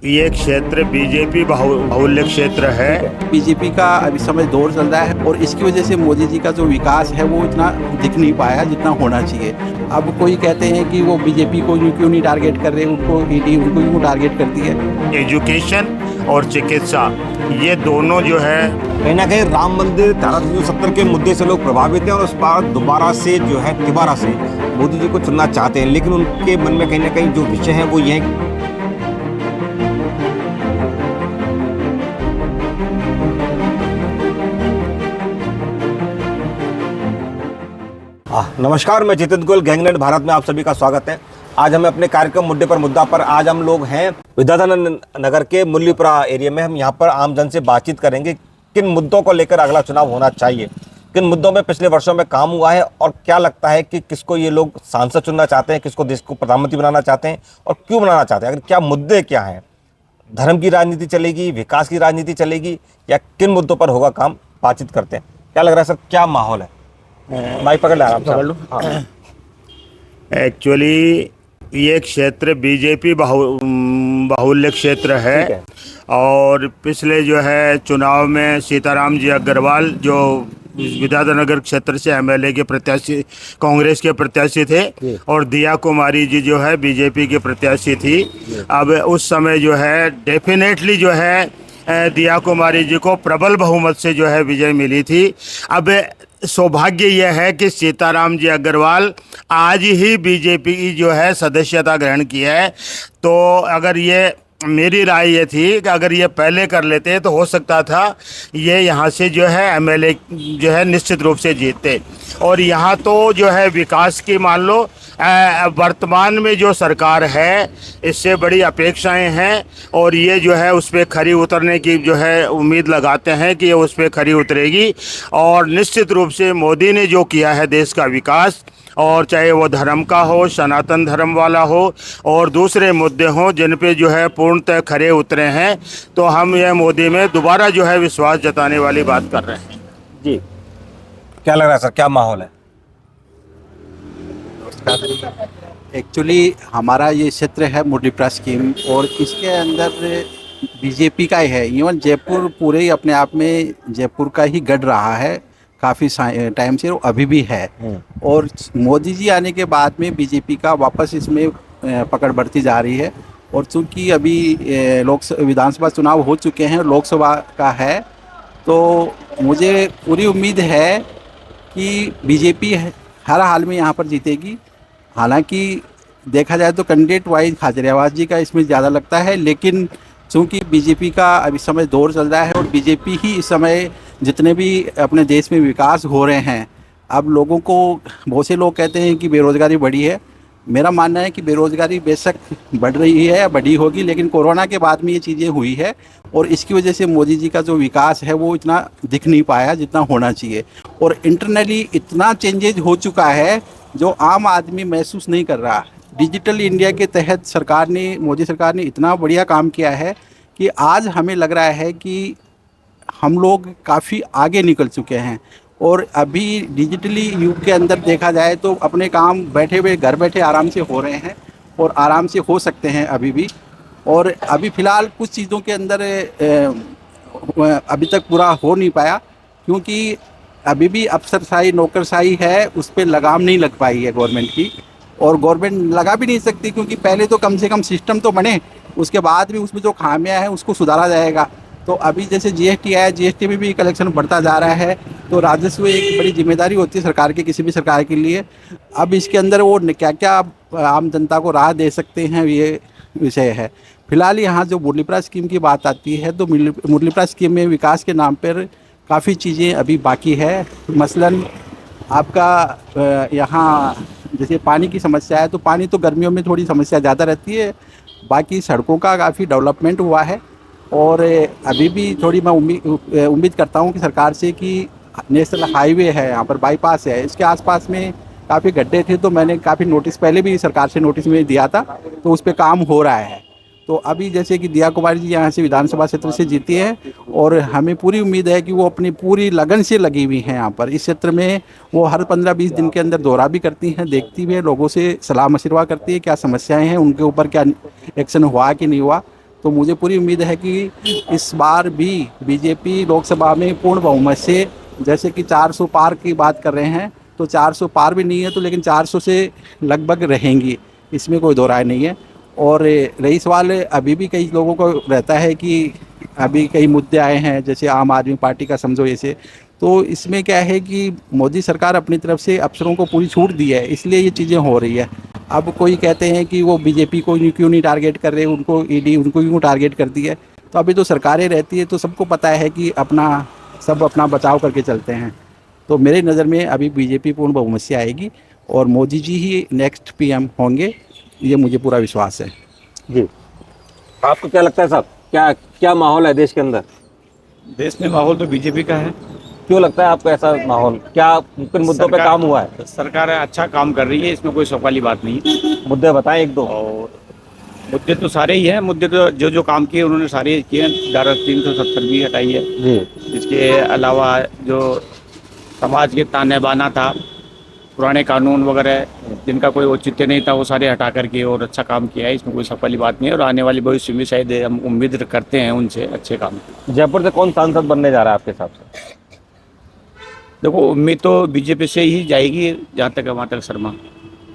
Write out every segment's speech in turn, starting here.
ये क्षेत्र बीजेपी बाहुल्य क्षेत्र है। बीजेपी का अभी समय दौर चल रहा है और इसकी वजह से मोदी जी का जो विकास है वो इतना दिख नहीं पाया जितना होना चाहिए। अब कोई कहते हैं कि वो बीजेपी को क्यों नहीं टारगेट कर रहे, उनको ईडी उनको क्यों टारगेट करती है। एजुकेशन और चिकित्सा, ये दोनों जो है कहीं ना कहीं राम मंदिर धारा 370 के मुद्दे से लोग प्रभावित हैं और उस बार दोबारा से जो है तिबारा से मोदी जी को चुनना चाहते हैं, लेकिन उनके मन में कहीं ना कहीं जो विषय है वो ये है। नमस्कार, मैं जितेंद्र गोयल, गैंगलैंड भारत में आप सभी का स्वागत है। आज हमें अपने कार्यक्रम मुद्दे पर मुद्दा पर आज हम लोग हैं विद्याधर नगर के मुरलीपुरा एरिया में। हम यहाँ पर आमजन से बातचीत करेंगे किन मुद्दों को लेकर अगला चुनाव होना चाहिए, किन मुद्दों में पिछले वर्षों में काम हुआ है और क्या लगता है कि किसको ये लोग सांसद चुनना चाहते हैं, किसको देश को प्रधानमंत्री बनाना चाहते हैं और क्यों बनाना चाहते हैं, अगर क्या मुद्दे क्या हैं, धर्म की राजनीति चलेगी, विकास की राजनीति चलेगी या किन मुद्दों पर होगा काम, बातचीत करते हैं। क्या लग रहा है सर, क्या माहौल है? माइक पकड़ ले, आराम से पकड़ लो। हाँ। एक्चुअली ये क्षेत्र बीजेपी बाहुल्य क्षेत्र है और पिछले जो है चुनाव में सीताराम जी अग्रवाल जो विद्याधर नगर क्षेत्र से एमएलए के प्रत्याशी, कांग्रेस के प्रत्याशी थे और दिया कुमारी जी जो है बीजेपी के प्रत्याशी थी। अब उस समय जो है डेफिनेटली जो है दिया कुमारी जी को प्रबल बहुमत से जो है विजय मिली थी। अब सौभाग्य यह है कि सीताराम जी अग्रवाल आज ही बीजेपी की जो है सदस्यता ग्रहण की है। तो अगर ये मेरी राय ये थी कि अगर ये पहले कर लेते तो हो सकता था ये यहाँ से जो है एमएलए जो है निश्चित रूप से जीतते। और यहाँ तो जो है विकास की मान लो वर्तमान में जो सरकार है इससे बड़ी अपेक्षाएं हैं और ये जो है उस पर खरी उतरने की जो है उम्मीद लगाते हैं कि ये उस पर खरी उतरेगी। और निश्चित रूप से मोदी ने जो किया है देश का विकास, और चाहे वो धर्म का हो, सनातन धर्म वाला हो और दूसरे मुद्दे हों जिन पे जो है पूर्णतः खरे उतरे हैं, तो हम ये मोदी में दोबारा जो है विश्वास जताने वाली बात कर रहे हैं। जी, क्या लग रहा है सर, क्या माहौल है? एक्चुअली हमारा ये क्षेत्र है मुरलीपुरा स्कीम और इसके अंदर बीजेपी का ही है। इवन जयपुर पूरे ही अपने आप में जयपुर का ही गढ़ रहा है काफ़ी टाइम से, अभी भी है। और मोदी जी आने के बाद में बीजेपी का वापस इसमें पकड़ बढ़ती जा रही है। और चूँकि अभी विधानसभा चुनाव हो चुके हैं, लोकसभा का है, तो मुझे पूरी उम्मीद है कि बीजेपी हर हाल में यहाँ पर जीतेगी। हालांकि देखा जाए तो कैंडिडेट वाइज खाजरियावास जी का इसमें ज़्यादा लगता है, लेकिन चूँकि बीजेपी का अभी समय दौर चल रहा है और बीजेपी ही इस समय जितने भी अपने देश में विकास हो रहे हैं, अब लोगों को बहुत से लोग कहते हैं कि बेरोज़गारी बढ़ी है। मेरा मानना है कि बेरोज़गारी बेशक बढ़ रही है या बढ़ी होगी, लेकिन कोरोना के बाद में ये चीज़ें हुई है और इसकी वजह से मोदी जी का जो विकास है वो इतना दिख नहीं पाया जितना होना चाहिए। और इंटरनली इतना चेंजेज हो चुका है जो आम आदमी महसूस नहीं कर रहा। डिजिटल इंडिया के तहत मोदी सरकार ने इतना बढ़िया काम किया है कि आज हमें लग रहा है कि हम लोग काफ़ी आगे निकल चुके हैं। और अभी डिजिटली युग के अंदर देखा जाए तो अपने काम बैठे हुए घर बैठे आराम से हो रहे हैं और आराम से हो सकते हैं अभी भी। और अभी फ़िलहाल कुछ चीज़ों के अंदर अभी तक पूरा हो नहीं पाया, क्योंकि अभी भी अफसरशाही नौकरशाही है, उस पर लगाम नहीं लग पाई है गवर्नमेंट की। और गवर्नमेंट लगा भी नहीं सकती, क्योंकि पहले तो कम से कम सिस्टम तो बने, उसके बाद भी उसमें जो खामियां हैं उसको सुधारा जाएगा। तो अभी जैसे जीएसटी आया, जीएसटी में भी कलेक्शन बढ़ता जा रहा है, तो राजस्व एक बड़ी जिम्मेदारी होती है सरकार की, किसी भी सरकार के लिए। अब इसके अंदर वो क्या क्या आम जनता को राह दे सकते हैं, ये विषय है। फिलहाल यहाँ जो मुरलीपुरा स्कीम की बात आती है तो मुरलीपुरा स्कीम में विकास के नाम पर काफ़ी चीज़ें अभी बाकी है। मसलन आपका यहाँ जैसे पानी की समस्या है, तो पानी तो गर्मियों में थोड़ी समस्या ज़्यादा रहती है। बाकी सड़कों का काफ़ी डेवलपमेंट हुआ है और अभी भी थोड़ी मैं उम्मीद करता हूँ कि सरकार से कि नेशनल हाईवे है, यहाँ पर बाईपास है, इसके आसपास में काफ़ी गड्ढे थे, तो मैंने काफ़ी नोटिस पहले भी सरकार से नोटिस में दिया था, तो उस पर काम हो रहा है। तो अभी जैसे कि दिया कुमारी जी यहाँ से विधानसभा क्षेत्र से जीती है और हमें पूरी उम्मीद है कि वो अपनी पूरी लगन से लगी हुई हैं यहाँ पर इस क्षेत्र में। वो हर 15-20 दिन के अंदर दौरा भी करती हैं, देखती भी है, लोगों से सलाह मशवरा करती है क्या समस्याएं हैं, उनके ऊपर क्या एक्शन हुआ कि नहीं हुआ। तो मुझे पूरी उम्मीद है कि इस बार भी बीजेपी लोकसभा में पूर्ण बहुमत से, जैसे कि 400 पार की बात कर रहे हैं, तो 400 पार भी नहीं है तो लेकिन 400 से लगभग रहेंगी, इसमें कोई दो राय नहीं है। और रही सवाल, अभी भी कई लोगों को रहता है कि अभी कई मुद्दे आए हैं, जैसे आम आदमी पार्टी का समझो ऐसे, तो इसमें क्या है कि मोदी सरकार अपनी तरफ से अफसरों को पूरी छूट दी है, इसलिए ये चीज़ें हो रही है। अब कोई कहते हैं कि वो बीजेपी को क्यों नहीं टारगेट कर रहे, उनको ईडी उनको क्यों टारगेट करती है। तो अभी तो सरकारें रहती है तो सबको पता है कि सब अपना बचाव करके चलते हैं। तो मेरी नज़र में अभी बीजेपी पूर्ण बहुमत से आएगी और मोदी जी ही नेक्स्ट पीएम होंगे, ये मुझे पूरा विश्वास है। जी, आपको क्या लगता है साहब, क्या क्या माहौल है देश के अंदर? देश में माहौल तो बीजेपी का है। क्यों लगता है आपको ऐसा माहौल? क्या किन मुद्दों पे काम हुआ है? सरकार अच्छा काम कर रही है, इसमें कोई शक वाली बात नहीं है। मुद्दे बताएं एक दो। और मुद्दे तो सारे ही हैं, मुद्दे तो जो काम किए उन्होंने सारे किए हैं। धारा 370 भी हटाई है जी, इसके अलावा जो समाज के ताने बाना था, पुराने कानून वगैरह जिनका कोई औचित्य नहीं था, वो सारे हटा करके और अच्छा काम किया है, इसमें कोई शक वाली बात नहीं है। और आने वाली भविष्य में शायद हम उम्मीद करते हैं उनसे अच्छे काम की। जयपुर से कौन सांसद बनने जा रहा है आपके हिसाब से? देखो, उम्मीद तो बीजेपी से ही जाएगी, जहाँ तक वहाँ तक शर्मा।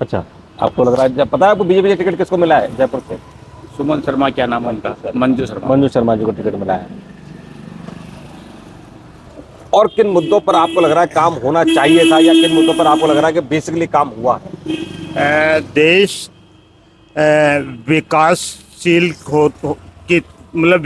अच्छा, आपको लग रहा है, जब पता है आपको बीजेपी का टिकट किसको मिला है जयपुर से? सुमन शर्मा, क्या नाम है उनका, मंजू शर्मा। मंजू शर्मा जी को टिकट मिला है। और किन मुद्दों पर आपको लग रहा है काम होना चाहिए था, या किन मुद्दों पर आपको लग रहा है कि बेसिकली काम हुआ? देश विकासशील की मतलब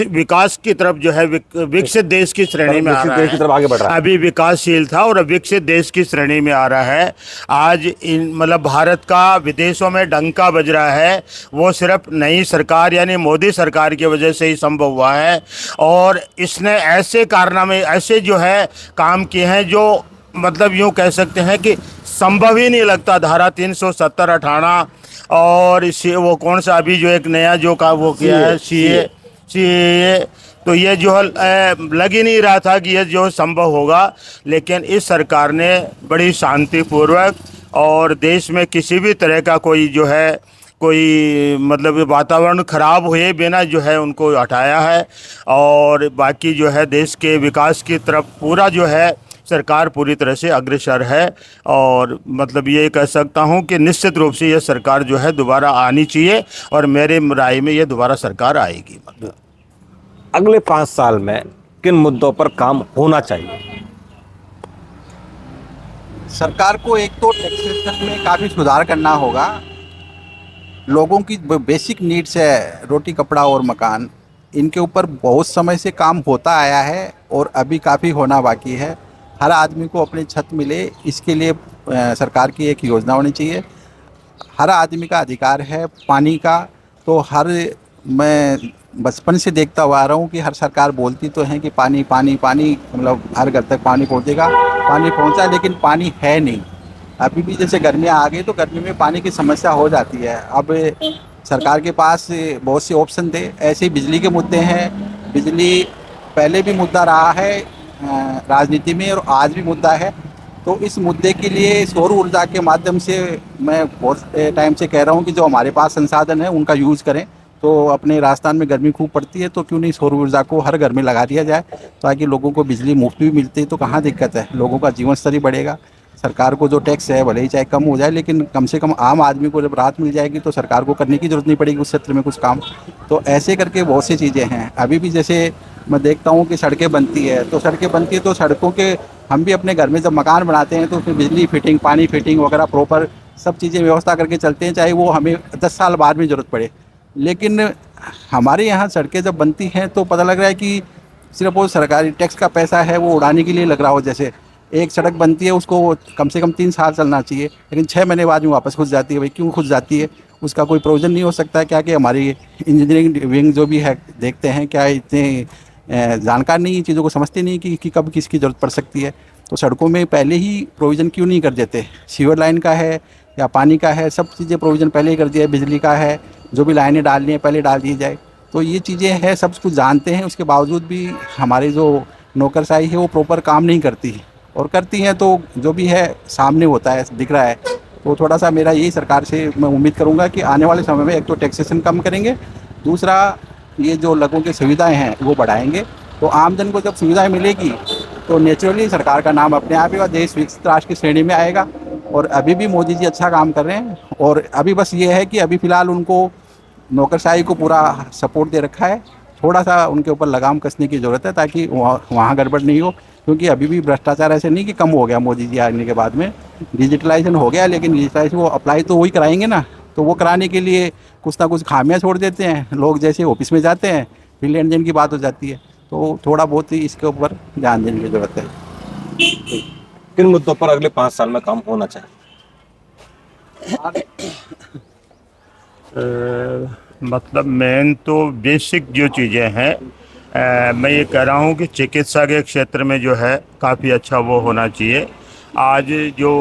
विकास की तरफ जो है विकसित देश की श्रेणी में आ रहा देश की तरफ आगे बढ़ रहा है। है। अभी विकासशील था और अब विकसित देश की श्रेणी में आ रहा है। आज मतलब भारत का विदेशों में डंका बज रहा है, वो सिर्फ नई सरकार यानी मोदी सरकार की वजह से ही संभव हुआ है। और इसने ऐसे कारनामे ऐसे जो है काम किए हैं जो मतलब यूँ कह सकते हैं कि संभव ही नहीं लगता। धारा 370 हटाना और इसे वो कौन सा अभी जो एक नया जो का वो किया है सीए, तो ये जो लग ही नहीं रहा था कि ये जो संभव होगा। लेकिन इस सरकार ने बड़ी शांतिपूर्वक और देश में किसी भी तरह का कोई जो है कोई मतलब वातावरण खराब हुए बिना जो है उनको हटाया है। और बाकी जो है देश के विकास की तरफ पूरा जो है सरकार पूरी तरह से अग्रसर है। और मतलब ये कह सकता हूँ कि निश्चित रूप से ये सरकार जो है दोबारा आनी चाहिए और मेरे राय में ये दोबारा सरकार आएगी। मतलब अगले 5 साल में किन मुद्दों पर काम होना चाहिए? सरकार को एक तो टैक्सेशन में काफ़ी सुधार करना होगा। लोगों की बेसिक नीड्स है, रोटी कपड़ा और मकान, इनके ऊपर बहुत समय से काम होता आया है और अभी काफ़ी होना बाकी है। हर आदमी को अपनी छत मिले, इसके लिए सरकार की एक योजना होनी चाहिए। हर आदमी का अधिकार है पानी का। तो मैं बचपन से देखता हुआ आ रहा हूँ कि हर सरकार बोलती तो है कि पानी पानी पानी, मतलब हर घर तक पानी पहुँचेगा, पानी पहुँचा, लेकिन पानी है नहीं। अभी भी जैसे गर्मियाँ आ गई तो गर्मी में पानी की समस्या हो जाती है। अब सरकार के पास बहुत से ऑप्शन थे। ऐसे ही बिजली के मुद्दे हैं। बिजली पहले भी मुद्दा रहा है राजनीति में और आज भी मुद्दा है। तो इस मुद्दे के लिए सौर ऊर्जा के माध्यम से मैं बहुत टाइम से कह रहा हूँ कि जो हमारे पास संसाधन है उनका यूज़ करें। तो अपने राजस्थान में गर्मी खूब पड़ती है, तो क्यों नहीं सौर ऊर्जा को हर घर में लगा दिया जाए, ताकि लोगों को बिजली मुफ्त भी मिलती है। तो कहाँ दिक्कत है, लोगों का जीवन स्तर ही बढ़ेगा। सरकार को जो टैक्स है भले ही चाहे कम हो जाए, लेकिन कम से कम आम आदमी को जब राहत मिल जाएगी तो सरकार को करने की ज़रूरत नहीं पड़ेगी उस क्षेत्र में कुछ काम। तो ऐसे करके बहुत सी चीज़ें हैं। अभी भी जैसे मैं देखता हूँ कि सड़कें बनती है, तो सड़कों के हम भी अपने घर में जब मकान बनाते हैं तो उसमें बिजली फिटिंग, पानी फिटिंग वगैरह प्रॉपर सब चीज़ें व्यवस्था करके चलते हैं, चाहे वो हमें 10 साल बाद में ज़रूरत पड़े। लेकिन हमारे यहाँ सड़कें जब बनती हैं तो पता लग रहा है कि सिर्फ वो सरकारी टैक्स का पैसा है, वो उड़ाने के लिए लग रहा हो। जैसे एक सड़क बनती है उसको कम से कम 3 साल चलना चाहिए, लेकिन 6 महीने बाद में वापस घुस जाती है। भाई क्यों घुस जाती है? उसका कोई प्रोविज़न नहीं हो सकता है क्या? कि हमारी इंजीनियरिंग विंग जो भी है देखते हैं क्या इतने जानकार नहीं, चीज़ों को समझते नहीं कि कब किसकी ज़रूरत पड़ सकती है। तो सड़कों में पहले ही प्रोविज़न क्यों नहीं कर देते? सीवर लाइन का है या पानी का है, सब चीज़ें प्रोविज़न पहले ही कर दिया है। बिजली का है, जो भी लाइनें डालनी है पहले डाल दी जाए। तो ये चीज़ें हैं, सब कुछ जानते हैं, उसके बावजूद भी हमारे जो नौकरशाही है वो प्रॉपर काम नहीं करती, और करती हैं तो जो भी है सामने होता है, दिख रहा है। तो थोड़ा सा मेरा यही सरकार से मैं उम्मीद करूंगा कि आने वाले समय में एक तो टैक्सेशन कम करेंगे, दूसरा ये जो लोगों की सुविधाएं हैं वो बढ़ाएंगे। तो आमजन को जब सुविधाएं मिलेगी तो नेचुरली सरकार का नाम अपने आप ही और देश विकसित राष्ट्र की श्रेणी में आएगा। और अभी भी मोदी जी अच्छा काम कर रहे हैं, और अभी बस ये है कि अभी फ़िलहाल उनको नौकरशाही को पूरा सपोर्ट दे रखा है। थोड़ा सा उनके ऊपर लगाम कसने की ज़रूरत है ताकि वहाँ गड़बड़ नहीं हो, क्योंकि अभी भी भ्रष्टाचार ऐसे नहीं कि कम हो गया मोदी जी आने के बाद में। डिजिटलाइजेशन हो गया, लेकिन डिजिटलाइजेशन वो अप्लाई तो वही कराएंगे ना, तो वो कराने के लिए कुछ ना कुछ खामियां छोड़ देते हैं। लोग जैसे ऑफिस में जाते हैं फिर लेन देन की बात हो जाती है, तो थोड़ा बहुत ही इसके ऊपर ध्यान देने की ज़रूरत है। किन मुद्दों पर अगले 5 साल में काम होना चाहिए? मतलब मेन तो बेसिक जो चीज़ें हैं, मैं ये कह रहा हूँ कि चिकित्सा के क्षेत्र में जो है काफ़ी अच्छा वो होना चाहिए। आज जो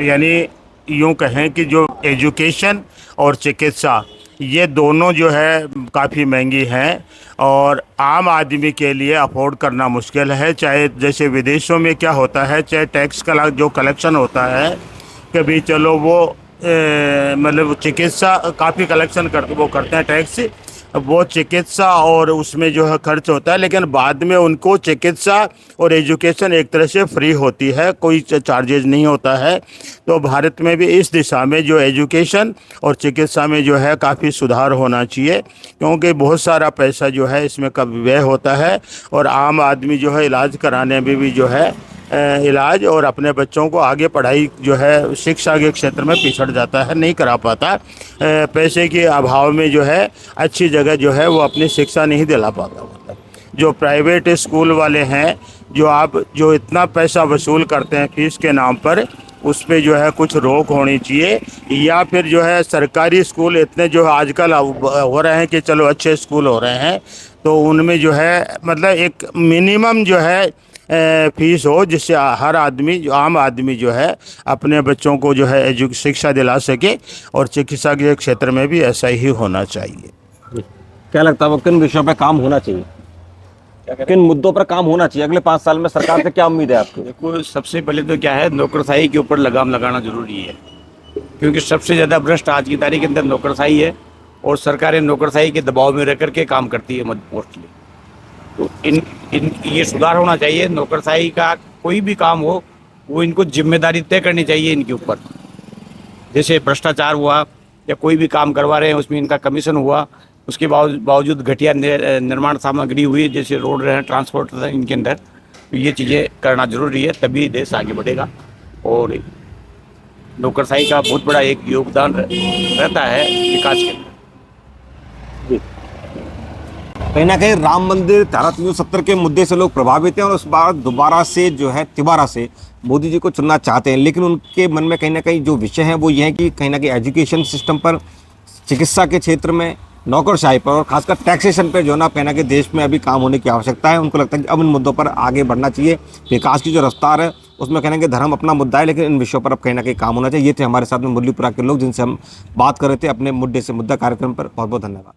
यानी यूँ कहें कि जो एजुकेशन और चिकित्सा ये दोनों जो है काफ़ी महंगी हैं और आम आदमी के लिए अफोर्ड करना मुश्किल है। चाहे जैसे विदेशों में क्या होता है, चाहे टैक्स का जो कलेक्शन होता है, कभी चलो वो मतलब चिकित्सा काफ़ी कलेक्शन करते हैं टैक्स, वो चिकित्सा और उसमें जो है खर्च होता है, लेकिन बाद में उनको चिकित्सा और एजुकेशन एक तरह से फ्री होती है, कोई चार्जेज नहीं होता है। तो भारत में भी इस दिशा में जो एजुकेशन और चिकित्सा में जो है काफ़ी सुधार होना चाहिए, क्योंकि बहुत सारा पैसा जो है इसमें कभी व्यय होता है और आम आदमी जो है इलाज कराने में भी जो है इलाज और अपने बच्चों को आगे पढ़ाई जो है शिक्षा के क्षेत्र में पिछड़ जाता है, नहीं करा पाता। पैसे के अभाव में जो है अच्छी जगह जो है वो अपनी शिक्षा नहीं दिला पाता। मतलब जो प्राइवेट स्कूल वाले हैं, जो इतना पैसा वसूल करते हैं फीस के नाम पर, उस पे जो है कुछ रोक होनी चाहिए। या फिर जो है सरकारी स्कूल इतने जो आजकल हो रहे हैं कि चलो अच्छे स्कूल हो रहे हैं, तो उनमें जो है मतलब एक मिनिमम जो है फीस हो, जिससे हर आदमी जो आम आदमी जो है अपने बच्चों को जो है शिक्षा दिला सके। और चिकित्सा के क्षेत्र में भी ऐसा ही होना चाहिए। क्या लगता है वो किन विषयों पर काम होना चाहिए, किन मुद्दों पर काम होना चाहिए अगले 5 साल में? सरकार से क्या उम्मीद है आपको? देखो, सबसे पहले तो क्या है, नौकरशाही के ऊपर लगाम लगाना जरूरी है, क्योंकि सबसे ज़्यादा भ्रष्ट आज की तारीख के अंदर नौकरशाही है और सरकारें नौकरशाही के दबाव में रह करके काम करती है मोस्टली। तो ये सुधार होना चाहिए। नौकरशाही का कोई भी काम हो वो इनको जिम्मेदारी तय करनी चाहिए इनके ऊपर। जैसे भ्रष्टाचार हुआ या कोई भी काम करवा रहे हैं उसमें इनका कमीशन हुआ, उसके बावजूद घटिया निर्माण सामग्री हुई, जैसे रोड रहे ट्रांसपोर्ट इनके अंदर, तो ये चीज़ें करना जरूरी है, तभी देश आगे बढ़ेगा। और नौकरशाही का बहुत बड़ा एक योगदान रहता है विकास के अंदर। कहीं ना कहीं राम मंदिर धारा 370 के मुद्दे से लोग प्रभावित हैं और उस बार दोबारा से जो है तिबारा से मोदी जी को चुनना चाहते हैं, लेकिन उनके मन में कहीं ना कहीं जो विषय है वो ये है कि कहीं ना कहीं एजुकेशन सिस्टम पर, चिकित्सा के क्षेत्र में, नौकरशाही पर और खासकर टैक्सेशन पर जो है ना कहीं ना कहीं देश में अभी काम होने की आवश्यकता है। उनको लगता है कि अब इन मुद्दों पर आगे बढ़ना चाहिए। विकास की जो रफ्तार है उसमें कहना कि धर्म अपना मुद्दा है, लेकिन इन विषयों पर अब कहीं ना कहीं काम होना चाहिए। ये थे हमारे साथ में मुरलीपुरा के लोग जिनसे हम बात कर रहे थे अपने मुद्दे से मुद्दा कार्यक्रम पर। बहुत बहुत धन्यवाद।